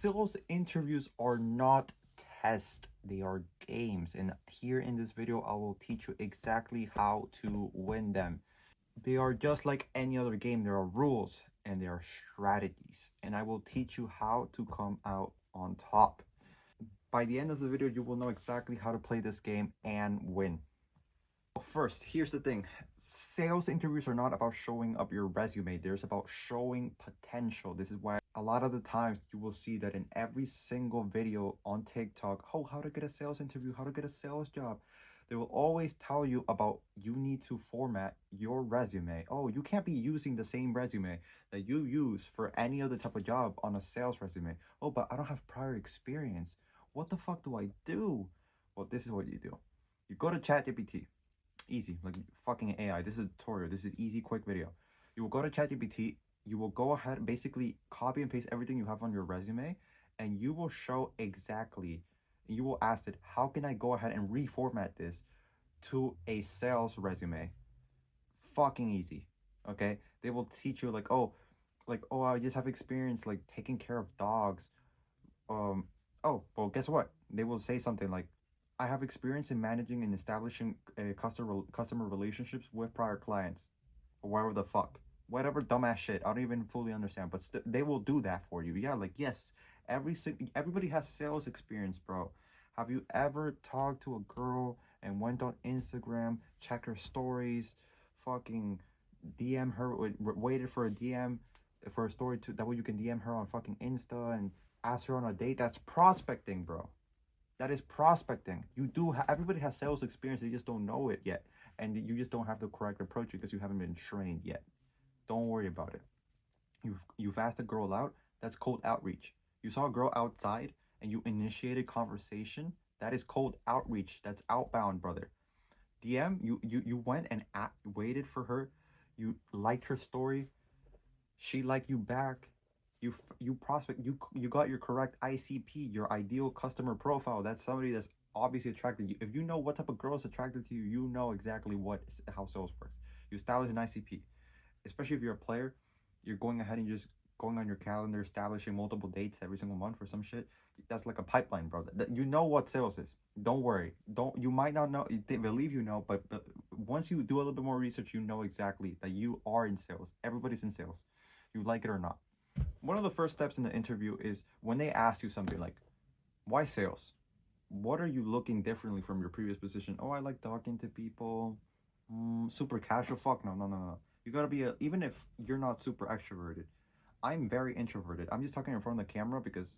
Sales interviews are not tests, they are games. And here in this video, I will teach you exactly how to win them. They are just like any other game. There are rules and there are strategies. And I will teach you how to come out on top. By the end of the video, you will know exactly how to play this game and win. First, here's the thing. Sales interviews are not about showing up your resume. There's about showing potential. This is why a lot of the times you will see that in every single video on TikTok, oh, how to get a sales interview, how to get a sales job. They will always tell you about you need to format your resume. Oh, you can't be using the same resume that you use for any other type of job on a sales resume. Oh, but I don't have prior experience. What the fuck do I do? Well, this is what you do. You go to ChatGPT. Easy, like fucking AI. This is a tutorial. This is easy, quick video. You will go to ChatGPT. You will go ahead and basically copy and paste everything you have on your resume, and you will show exactly. You will ask it, how can I go ahead and reformat this to a sales resume? Fucking easy. Okay. They will teach you like, I just have experience like taking care of dogs. Um. Oh, well, guess what? They will say something like, I have experience in managing and establishing customer relationships with prior clients, or whatever the fuck, whatever dumbass shit. I don't even fully understand, but they will do that for you. Yeah, like yes, everybody has sales experience, bro. Have you ever talked to a girl and went on Instagram, checked her stories, fucking DM her, waited for a DM for a story to that way you can DM her on fucking Insta and ask her on a date? That's prospecting, bro. That is prospecting. Everybody has sales experience, they just don't know it yet, and you just don't have the correct approach because you haven't been trained yet. Don't worry about it. You've asked a girl out. That's cold outreach. You saw a girl outside and you initiated conversation. That is cold outreach. That's outbound, brother. DM. You went and waited for her. You liked her story. She liked you back. You prospect. You got your correct ICP, your ideal customer profile. That's somebody that's obviously attracted to you. If you know what type of girl is attracted to you, you know exactly how sales works. You establish an ICP, especially if you're a player. You're going ahead and just going on your calendar, establishing multiple dates every single month for some shit. That's like a pipeline, bro. You know what sales is. Don't worry. Don't You might not know. They believe you know, but once you do a little bit more research, you know exactly that you are in sales. Everybody's in sales. You like it or not. One of the first steps in the interview is when they ask you something like, why sales? What are you looking differently from your previous position? Oh, I like talking to people. Super casual. Fuck no, no, no, no. You gotta be even if you're not super extroverted. I'm very introverted. I'm just talking in front of the camera because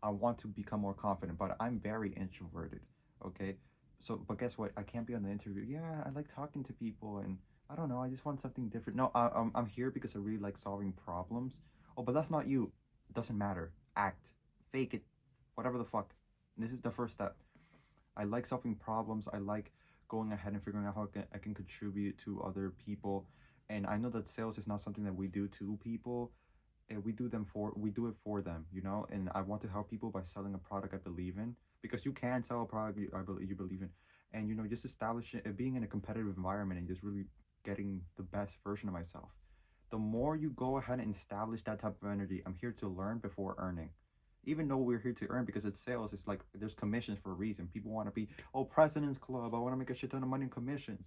I want to become more confident, but I'm very introverted. Okay. So, but guess what? I can't be on the interview. Yeah, I like talking to people, and I don't know. I just want something different. No, I'm here because I really like solving problems. Oh, but that's not you. It doesn't matter. Act, fake it, whatever the fuck. This is the first step. I like solving problems. I like going ahead and figuring out how I can contribute to other people. And I know that sales is not something that we do to people. And we do it for them, you know. And I want to help people by selling a product I believe in, because you can sell a product you believe in, and just establishing being in a competitive environment and just really getting the best version of myself. The more you go ahead and establish that type of energy, I'm here to learn before earning. Even though we're here to earn, because it's sales, it's like there's commissions for a reason. People want to be, oh, president's club, I want to make a shit ton of money in commissions.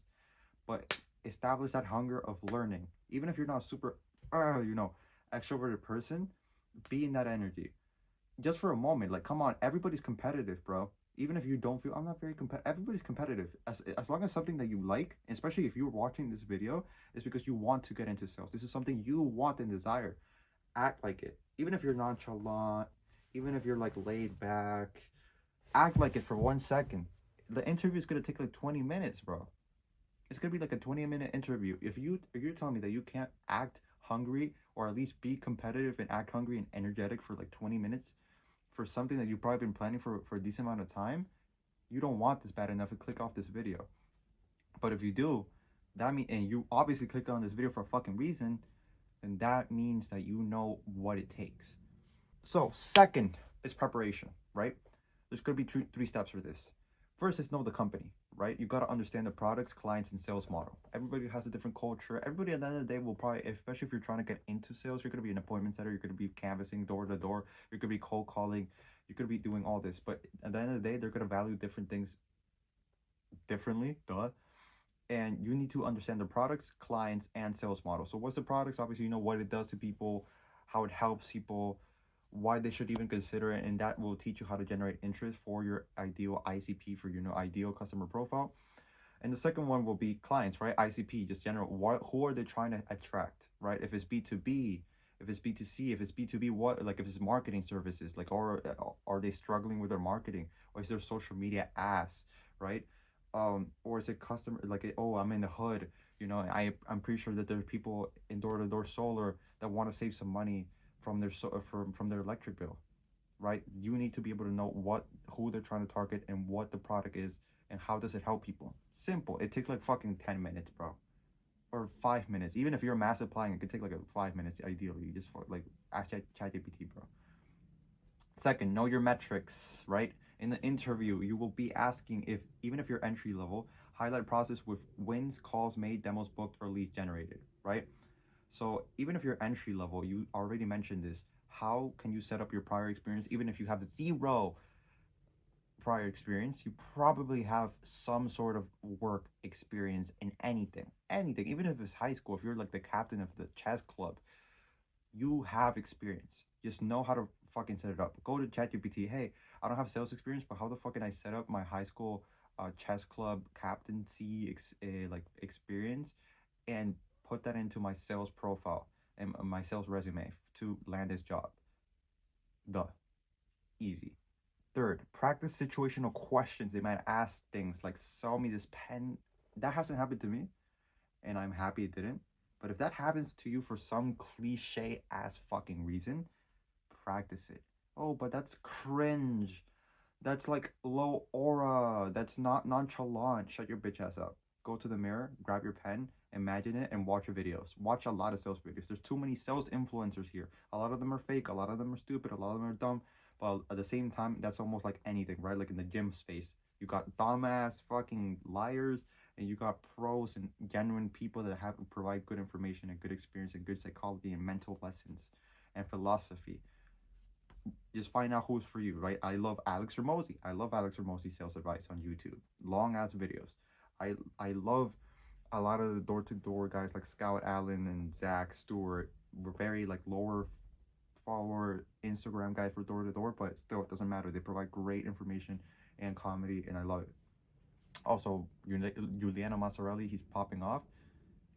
But establish that hunger of learning. Even if you're not super extroverted person, be in that energy just for a moment. Like, come on, everybody's competitive, bro. Even if you don't feel, I'm not very competitive, everybody's competitive. As long as something that you like, especially if you're watching this video, is because you want to get into sales. This is something you want and desire. Act like it. Even if you're nonchalant, even if you're like laid back, act like it for 1 second. The interview is gonna take like 20 minutes, bro. It's gonna be like a 20-minute interview. If you're telling me that you can't act hungry, or at least be competitive and act hungry and energetic for like 20 minutes for something that you've probably been planning for a decent amount of time, you don't want this bad enough to click off this video. But if you do, and you obviously clicked on this video for a fucking reason, then that means that you know what it takes. So second is preparation, right? There's gonna be three steps for this. First is know the company. right? You got to understand the products, clients, and sales model. Everybody has a different culture. Everybody at the end of the day will probably, especially if you're trying to get into sales, you're going to be an appointment setter, you're going to be canvassing door to door, you're going to be cold calling, you're going to be doing all this. But at the end of the day, they're going to value different things differently, duh. And you need to understand the products, clients, and sales model. So what's the products? Obviously, you know what it does to people, how it helps people, why they should even consider it, and that will teach you how to generate interest for your ideal ICP, for your ideal customer profile. And the second one will be clients, right? ICP, just general. Who are they trying to attract, right? If it's B2B, if it's B2C, if it's B2B, what, like if it's marketing services, like, or are they struggling with their marketing, or is their social media ass, right? Or is it customer, like, oh, I'm in the hood, I'm pretty sure that there are people in door-to-door solar that want to save some money from their from their electric bill, right? You need to be able to know who they're trying to target and what the product is and how does it help people. Simple. It takes like fucking 10 minutes, bro. Or 5 minutes. Even if you're mass applying, it could take like 5 minutes ideally. You just like ask ChatGPT, bro. Second, know your metrics, right? In the interview, you will be asking if, even if you're entry level, highlight process with wins, calls made, demos booked, or leads generated, right? So even if you're entry level, you already mentioned this. How can you set up your prior experience? Even if you have zero prior experience, you probably have some sort of work experience in anything. Even if it's high school, if you're like the captain of the chess club, you have experience. Just know how to fucking set it up. Go to ChatGPT. Hey, I don't have sales experience, but how the fuck can I set up my high school chess club captaincy like experience and put that into my sales profile and my sales resume to land this job? Duh. Easy. Third, practice situational questions. They might ask things like, sell me this pen. That hasn't happened to me, and I'm happy it didn't. But if that happens to you for some cliche ass fucking reason, practice it. Oh, but that's cringe. That's like low aura. That's not nonchalant. Shut your bitch ass up. Go to the mirror, grab your pen, imagine it, and watch your videos. Watch a lot of sales videos. There's too many sales influencers here. A lot of them are fake. A lot of them are stupid. A lot of them are dumb. But at the same time, that's almost like anything, right? Like in the gym space, you got dumbass fucking liars, and you got pros and genuine people that have provide good information and good experience and good psychology and mental lessons and philosophy. Just find out who's for you, right? I love Alex Ramosi. I love Alex Ramosi sales advice on YouTube. Long ass videos. I love a lot of the door to door guys like Scout Allen and Zach Stewart. Were very like lower follower Instagram guys for door to door, but still it doesn't matter. They provide great information and comedy, and I love it. Also, Juliano Massarelli, he's popping off.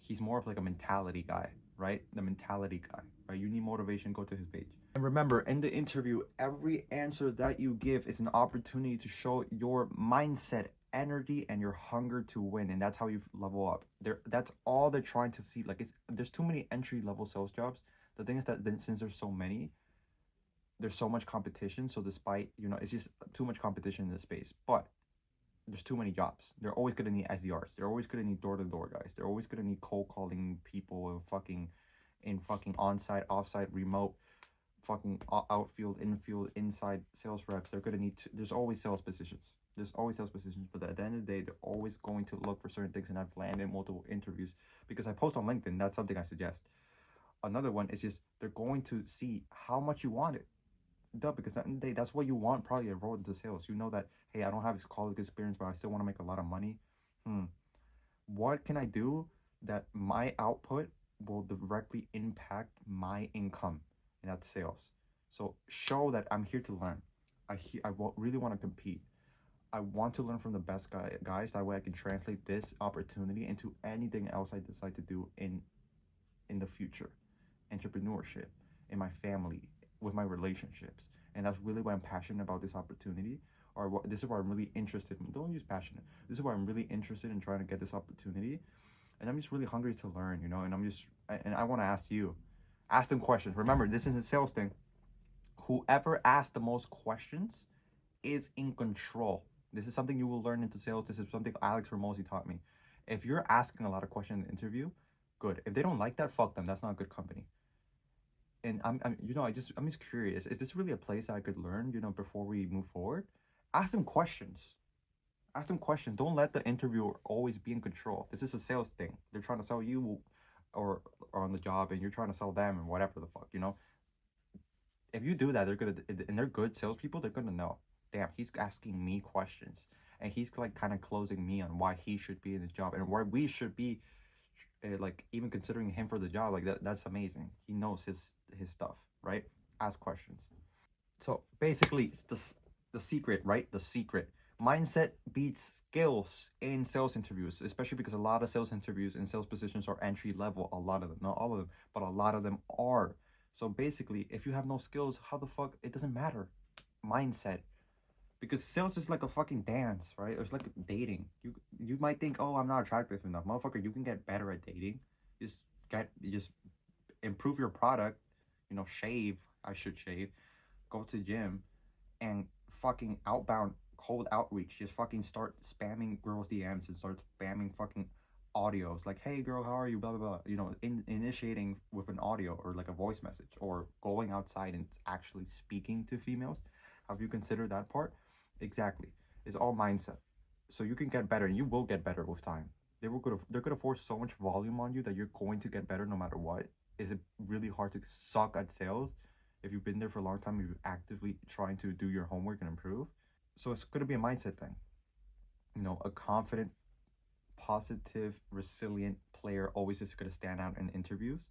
He's more of like a mentality guy, right? The mentality guy, right? You need motivation, go to his page. And remember, in the interview, every answer that you give is an opportunity to show your mindset, energy, and your hunger to win, and that's how you level up. That's all they're trying to see. Like, there's too many entry level sales jobs. The thing is that then, since there's so many, there's so much competition. So despite, it's just too much competition in the space. But there's too many jobs. They're always gonna need SDRs. They're always gonna need door-to-door guys. They're always gonna need cold calling people in fucking on-site, off-site, remote, fucking outfield, infield, inside sales reps. They're gonna need to, there's always sales positions. There's always sales positions, but at the end of the day, they're always going to look for certain things, and I've landed multiple interviews because I post on LinkedIn. That's something I suggest. Another one is just they're going to see how much you want it. Duh, because at the end of the day, that's what you want probably a role into sales. You know that, hey, I don't have this college experience, but I still want to make a lot of money. What can I do that my output will directly impact my income? And that's sales. So show that I'm here to learn. Really want to compete. I want to learn from the best guys. That way I can translate this opportunity into anything else I decide to do in the future. Entrepreneurship, in my family, with my relationships. And that's really why I'm passionate about this opportunity, this is why I'm really interested in. Don't use passionate. This is why I'm really interested in trying to get this opportunity. And I'm just really hungry to learn, and I want to ask them questions. Remember, this is a sales thing. Whoever asks the most questions is in control. This is something you will learn into sales. This is something Alex Ramosi taught me. If you're asking a lot of questions in the interview, good. If they don't like that, fuck them. That's not a good company. And I'm just curious. Is this really a place I could learn, before we move forward? Ask them questions. Ask them questions. Don't let the interviewer always be in control. This is a sales thing. They're trying to sell you or on the job, and you're trying to sell them and whatever the fuck, you know. If you do that, they're gonna and they're good salespeople. They're gonna know. Damn, he's asking me questions, and he's like kind of closing me on why he should be in this job and why we should be, like even considering him for the job. Like that. That's amazing. He knows his stuff, right? Ask questions. So basically, it's the secret, right? The secret. Mindset beats skills in sales interviews, especially because a lot of sales interviews and sales positions are entry level. A lot of them, not all of them, but a lot of them are. So basically, if you have no skills, how the fuck it doesn't matter. Mindset, because sales is like a fucking dance, right? It's like dating. You might think, oh, I'm not attractive enough, motherfucker. You can get better at dating. Just improve your product. You know, shave. I should shave. Go to the gym and fucking outbound cold outreach. Just fucking start spamming girls' DMs and start spamming fucking audios like, "Hey girl, how are you?" Blah blah blah. You know, initiating with an audio or like a voice message, or going outside and actually speaking to females. Have you considered that part? Exactly. It's all mindset. So you can get better, and you will get better with time. They're gonna force so much volume on you that you're going to get better no matter what. Is it really hard to suck at sales if you've been there for a long time, you're actively trying to do your homework and improve? So it's going to be a mindset thing. You know, a confident, positive, resilient player always is going to stand out in interviews.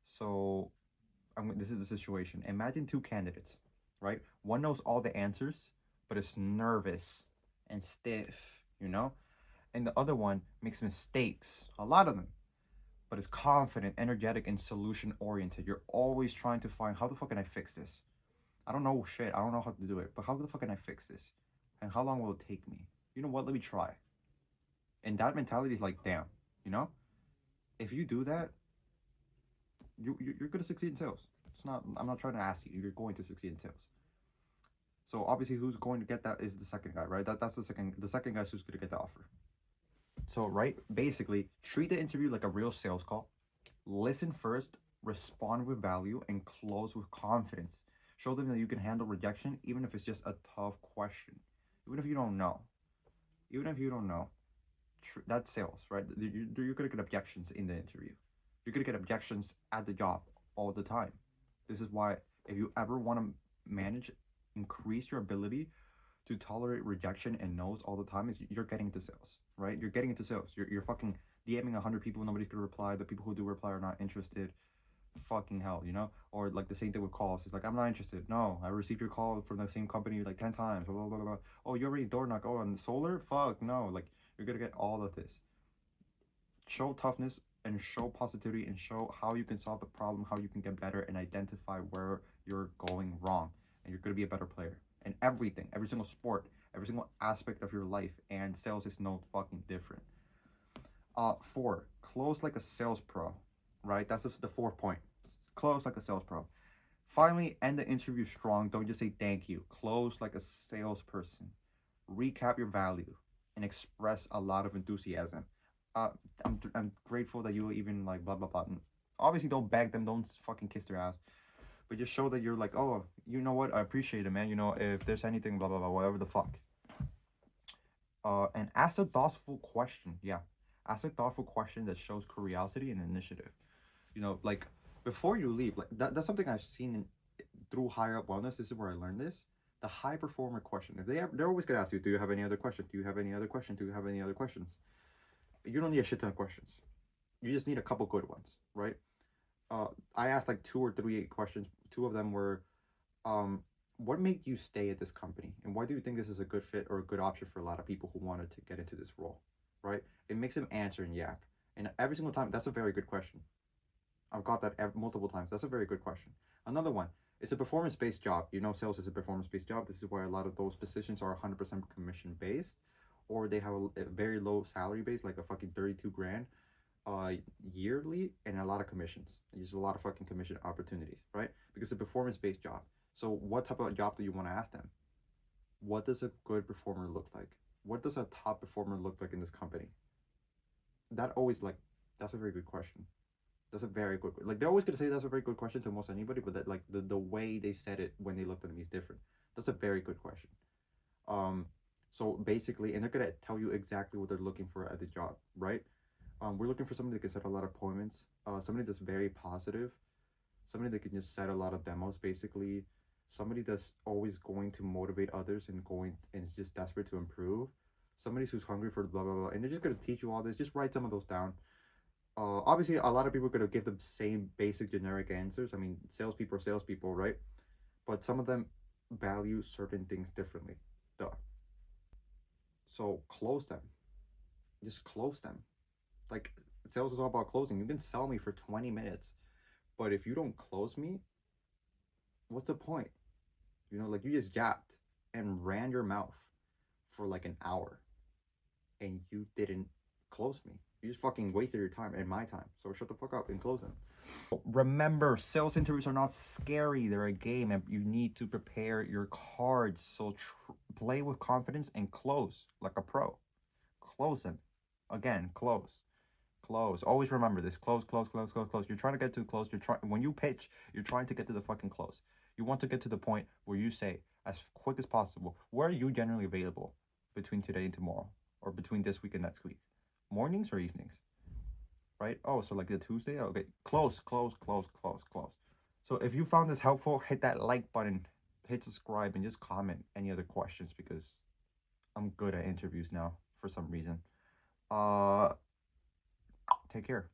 So this is the situation. Imagine two candidates, right? One knows all the answers, but is nervous and stiff, you know? And the other one makes mistakes, a lot of them, but is confident, energetic, and solution oriented. You're always trying to find, how the fuck can I fix this? I don't know shit. I don't know how to do it. But how the fuck can I fix this? And how long will it take me? You know what? Let me try. And that mentality is like, damn, you know? If you do that, you're gonna succeed in sales. It's not. I'm not trying to ask you. You're going to succeed in sales. So obviously, who's going to get that is the second guy, right? That's the second. The second guy's who's gonna get the offer. So right, basically, treat the interview like a real sales call. Listen first, respond with value, and close with confidence. Show them that you can handle rejection, even if it's just a tough question. Even if you don't know. Even if you don't know. That's sales, right? You're going to get objections in the interview. You're going to get objections at the job all the time. This is why, if you ever want to increase your ability to tolerate rejection and no's all the time, is you're getting into sales, right? You're getting into sales. You're fucking DMing 100 people, nobody's gonna reply. The people who do reply are not interested. Fucking hell, you know? Or like the same thing with calls. It's like, I'm not interested. No, I received your call from the same company like 10 times. Blah, blah, blah, blah. Oh, you already door knock. Oh, on the solar? Fuck, no. Like, you're gonna get all of this. Show toughness and show positivity and show how you can solve the problem, how you can get better, and identify where you're going wrong. And you're gonna be a better player. And everything, every single sport, every single aspect of your life, and sales is no fucking different. 4, close like a sales pro, right? That's just the fourth point. Close like a sales pro. Finally, end the interview strong. Don't just say thank you. Close like a salesperson. Recap your value and express a lot of enthusiasm. I'm grateful that you even like blah blah blah. Obviously, don't beg them. Don't fucking kiss their ass. But just show that you're like, oh, you know what? I appreciate it, man. You know, if there's anything, blah blah blah, whatever the fuck. And ask a thoughtful question. Yeah, ask a thoughtful question that shows curiosity and initiative. You know, like before you leave, like that's something I've seen through Higher Up Wellness. This is where I learned this. The high performer question. If they're always gonna ask you, do you have any other questions? Do you have any other questions? Do you have any other questions? You don't need a shit ton of questions. You just need a couple good ones, right? I asked like 2 or 3 questions. 2 of them were, what made you stay at this company, and why do you think this is a good fit or a good option for a lot of people who wanted to get into this role, right? It makes them answer and yap, and every single time, that's a very good question. I've got that multiple times. That's a very good question. Another one, it's a performance-based job. You know, sales is a performance-based job. This is why a lot of those positions are 100% commission-based, or they have a very low salary base, like a fucking 32 grand yearly, and a lot of commissions. There's a lot of fucking commission opportunities, right? Because it's a performance-based job. So what type of job do you want to ask them? What does a good performer look like? What does a top performer look like in this company? That always, like, that's a very good question. That's a very good, like, they're always gonna say that's a very good question to almost anybody, but that, like, the way they said it when they looked at me is different. That's a very good question. So basically, and they're gonna tell you exactly what they're looking for at the job, right? We're looking for somebody that can set a lot of appointments, somebody that's very positive, somebody that can just set a lot of demos, basically, somebody that's always going to motivate others and going and is just desperate to improve, somebody who's hungry for blah blah blah, and they're just gonna teach you all this. Just write some of those down. Obviously, a lot of people are gonna give the same basic generic answers. I mean, salespeople are salespeople, right? But some of them value certain things differently. Duh. So close them. Just close them. Like, sales is all about closing. You can sell me for 20 minutes, but if you don't close me, what's the point? You know, like, you just yapped and ran your mouth for like an hour and you didn't close me. You just fucking wasted your time and my time. So shut the fuck up and close them. Remember, sales interviews are not scary. They're a game and you need to prepare your cards. So play with confidence and close like a pro. Close them. Again, close. Close. Always remember this. Close, close, close, close, close. You're trying to get too close. You're trying when you pitch, you're trying to get to the fucking close. You want to get to the point where you say as quick as possible, where are you generally available between today and tomorrow? Or between this week and next week? Mornings or evenings? Right? Oh, so like the Tuesday? Okay. Close, close, close, close, close. So if you found this helpful, hit that like button, hit subscribe, and just comment any other questions because I'm good at interviews now for some reason. Take care.